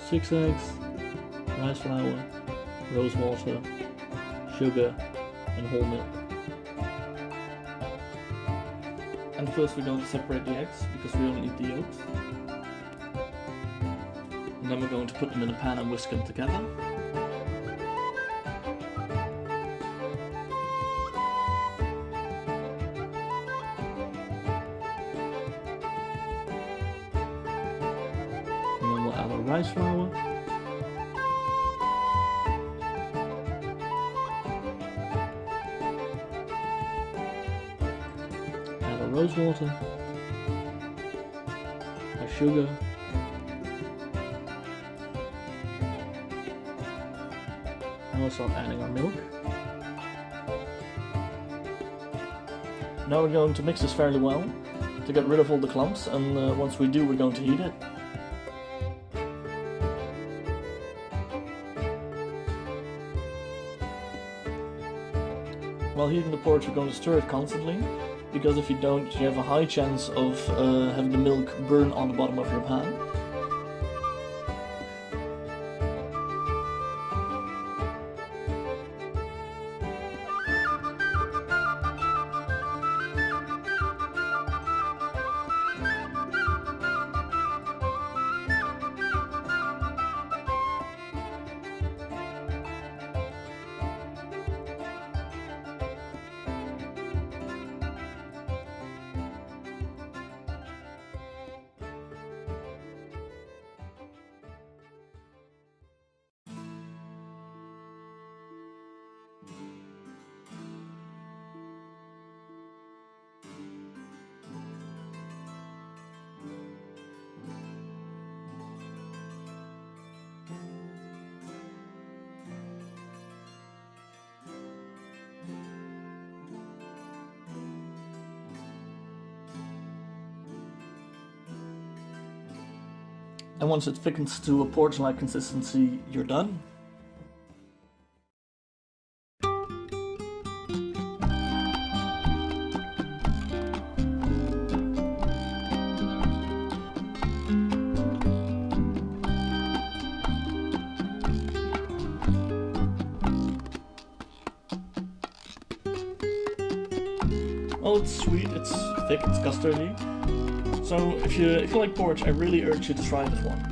6 eggs, rice flour, rose water, sugar, and whole milk. And first we're going to separate the eggs because we only need the yolks. And then we're going to put them in a pan and whisk them together. And then we'll add our rice flour. Add our rose water. Our sugar. And we'll start adding our milk. Now we're going to mix this fairly well to get rid of all the clumps, and once we do, we're going to heat it. While heating the porridge, we're going to stir it constantly, because if you don't, you have a high chance of having the milk burn on the bottom of your pan. And once it thickens to a porridge-like consistency, you're done. Well, it's sweet, it's thick, it's custardy. So if you like porridge, I really urge you to try this one.